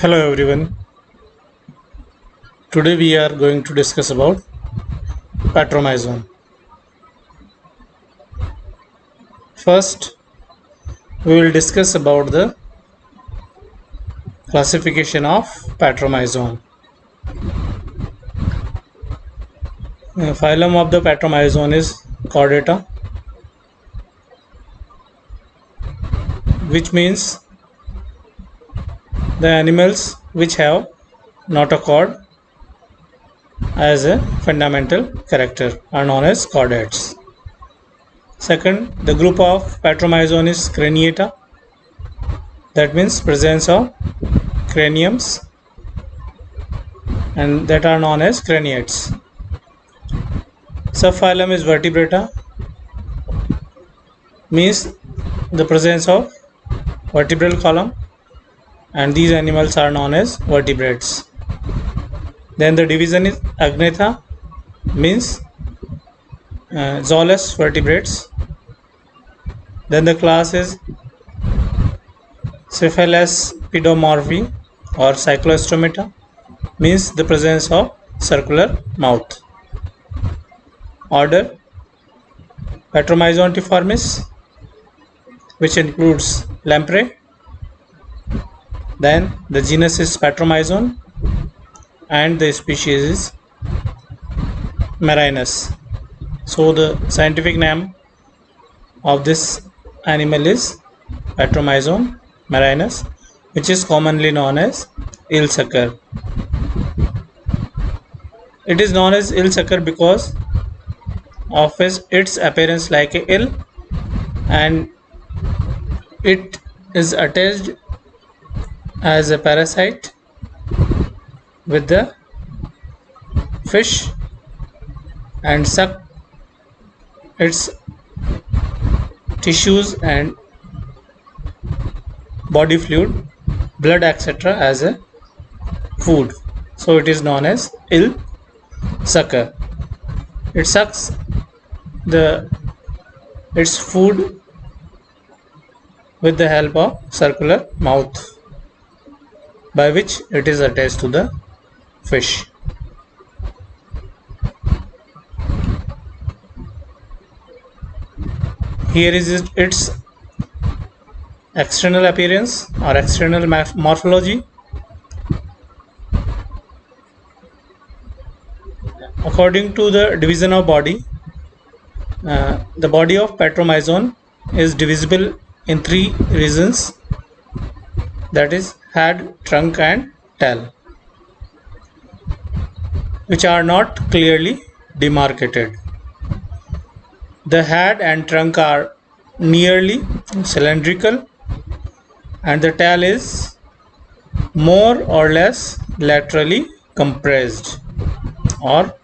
Hello everyone. Today we are going to discuss about Patromyzon. First, we will discuss about the classification of Patromyzon. Phylum of the Patromyzon is Chordata, which means the animals which have not a chord as a fundamental character are known as chordates. Second, the group of Patromyzon is Craniata, that means presence of craniums, and that are known as craniates. Subphylum is Vertebrata, means the presence of vertebral column, and these animals are known as vertebrates. Then the division is Agnatha, means zoolous vertebrates. Then the class is Cephalaspidomorphi or Cyclostomata, means the presence of circular mouth. Order Patromyzontiformis, which includes Lamprey. Then the genus is Patromyzon and the species is Marinus. So the scientific name of this animal is Patromyzon marinus, which is commonly known as eelsucker. It is known as eelsucker because of its appearance like a eel, and it is attached as a parasite with the fish and suck its tissues and body fluid, blood, etc. as a food. So it is known as eel sucker. It sucks its food with the help of circular mouth, by which it is attached to the fish. Here is its external appearance or external morphology. According to the division of body, the body of Patromyzon is divisible in three regions, that is head, trunk and tail, which are not clearly demarcated. The head and trunk are nearly cylindrical, and the tail is more or less laterally compressed or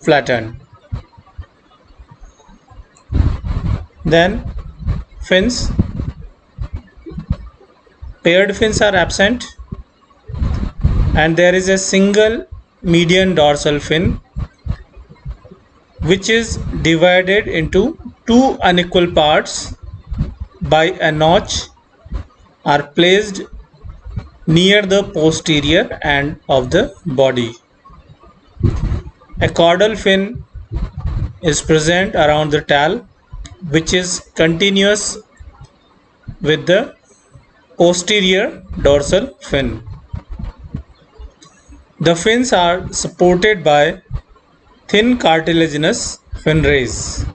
flattened. Then fins. Paired fins are absent, and there is a single median dorsal fin which is divided into two unequal parts by a notch are placed near the posterior end of the body. A caudal fin is present around the tail, which is continuous with the posterior dorsal fin. The fins are supported by thin cartilaginous fin rays.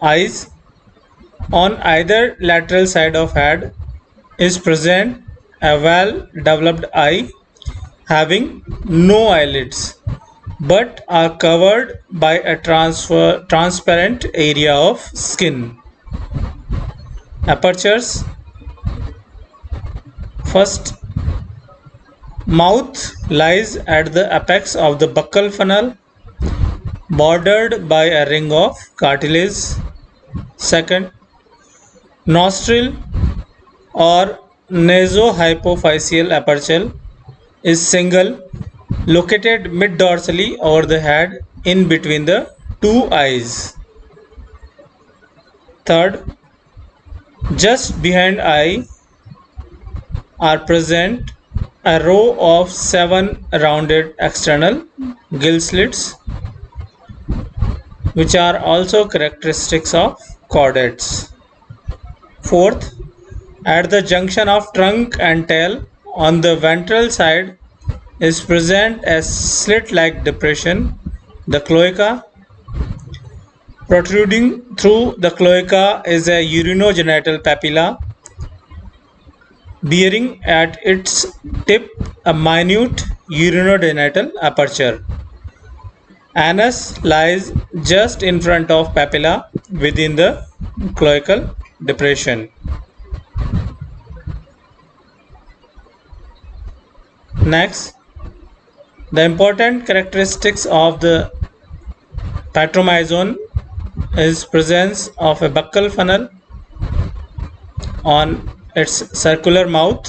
Eyes. On either lateral side of head is present a well-developed eye having no eyelids, but are covered by a transparent area of skin. Apertures. First, mouth lies at the apex of the buccal funnel, bordered by a ring of cartilage. Second, nostril or nasohypophyseal aperture is single, located mid-dorsally over the head in between the two eyes. Third, just behind eye are present a row of 7 rounded external gill slits, which are also characteristics of chordates. Fourth, at the junction of trunk and tail on the ventral side is present a slit-like depression, the cloaca. Protruding through the cloaca is a urinogenital papilla, bearing at its tip a minute urinogenital aperture. Anus lies just in front of papilla within the cloacal depression. Next, the important characteristics of the patromyzone is presence of a buccal funnel on its circular mouth.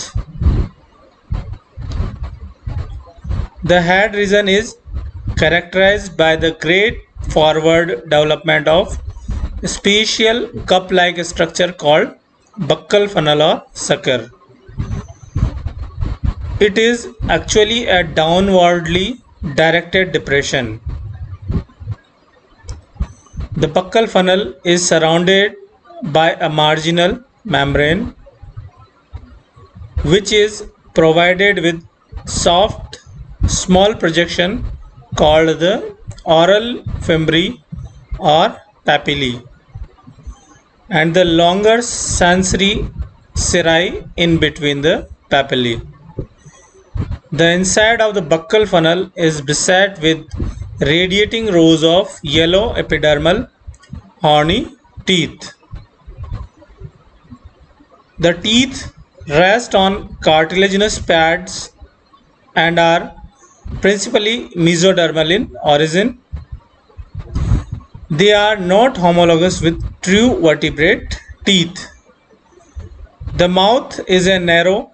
The head region is characterized by the great forward development of a special cup-like structure called buccal funnel or sucker. It is actually a downwardly directed depression. The buccal funnel is surrounded by a marginal membrane which is provided with soft small projection called the oral fimbriae or papillae and the longer sensory cirri in between the papillae. The inside of the buccal funnel is beset with radiating rows of yellow epidermal horny teeth. The teeth rest on cartilaginous pads and are principally mesodermal in origin. They are not homologous with true vertebrate teeth. The mouth is a narrow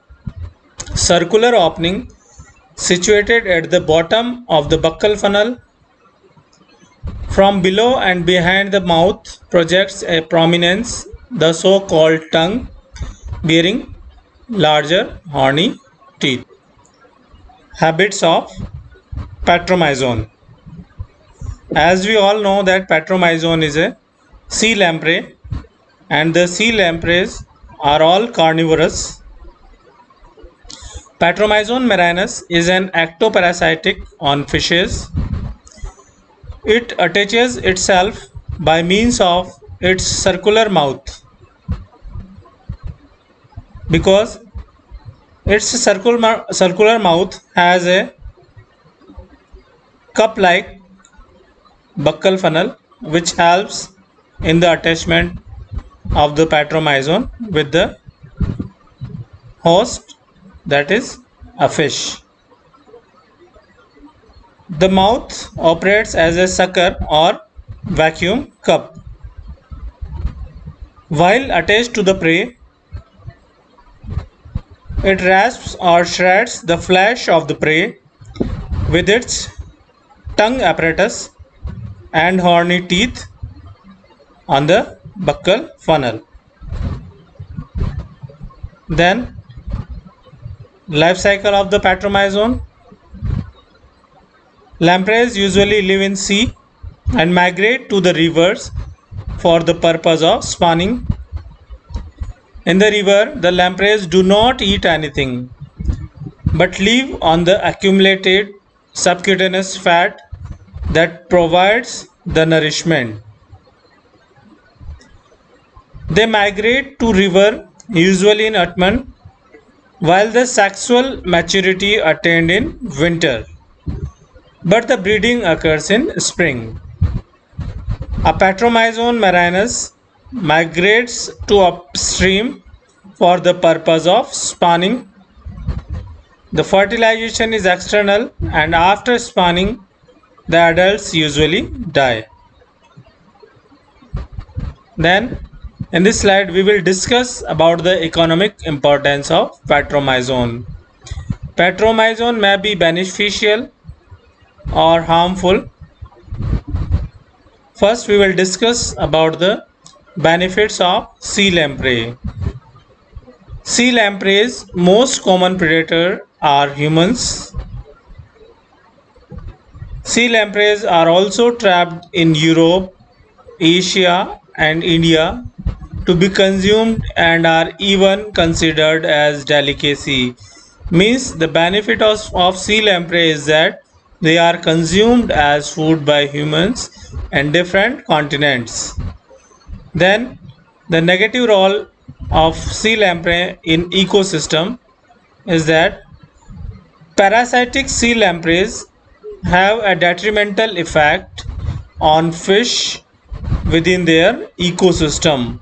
circular opening situated at the bottom of the buccal funnel. From below and behind the mouth projects a prominence, the so-called tongue, bearing larger horny teeth. Habits of patromyzone. As we all know that patromyzone is a sea lamprey and the sea lampreys are all carnivorous. Patromyzone marinus is an ectoparasitic on fishes. It attaches itself by means of its circular mouth. Because its circular mouth has a cup-like buccal funnel which helps in the attachment of the patromyzone with the host, that is a fish. The mouth operates as a sucker or vacuum cup. While attached to the prey, it rasps or shreds the flesh of the prey with its tongue apparatus and horny teeth on the buccal funnel. Then, life cycle of the patromyzone. Lampreys usually live in sea and migrate to the rivers for the purpose of spawning. In the river, the lampreys do not eat anything but live on the accumulated subcutaneous fat that provides the nourishment. They migrate to river usually in autumn, while the sexual maturity attained in winter, but the breeding occurs in spring. A patromyzone marinus migrates to upstream for the purpose of spawning. The fertilization is external and after spawning, the adults usually die. Then, in this slide, we will discuss about the economic importance of patromyzone. Patromyzone may be beneficial or harmful. First, we will discuss about the benefits of sea lamprey. Sea lampreys most common predator are humans. Sea lampreys are also trapped in Europe, Asia and India to be consumed and are even considered as delicacy. Means the benefit of sea lamprey is that they are consumed as food by humans and different continents. Then the negative role of sea lamprey in ecosystem is that parasitic sea lampreys have a detrimental effect on fish within their ecosystem.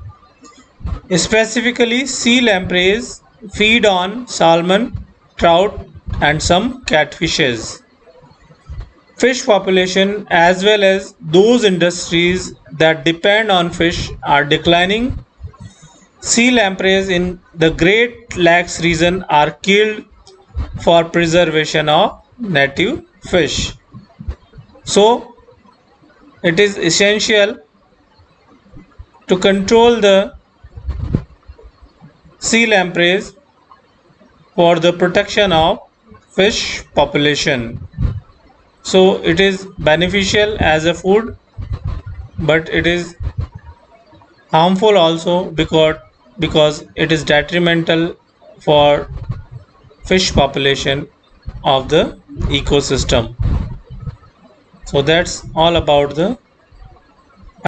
Specifically, sea lampreys feed on salmon, trout, and some catfishes. Fish population as well as those industries that depend on fish are declining. Sea lampreys in the Great Lakes region are killed for preservation of native fish. So, it is essential to control the sea lampreys for the protection of fish population. So it is beneficial as a food, but it is harmful also because it is detrimental for fish population of the ecosystem. So that's all about the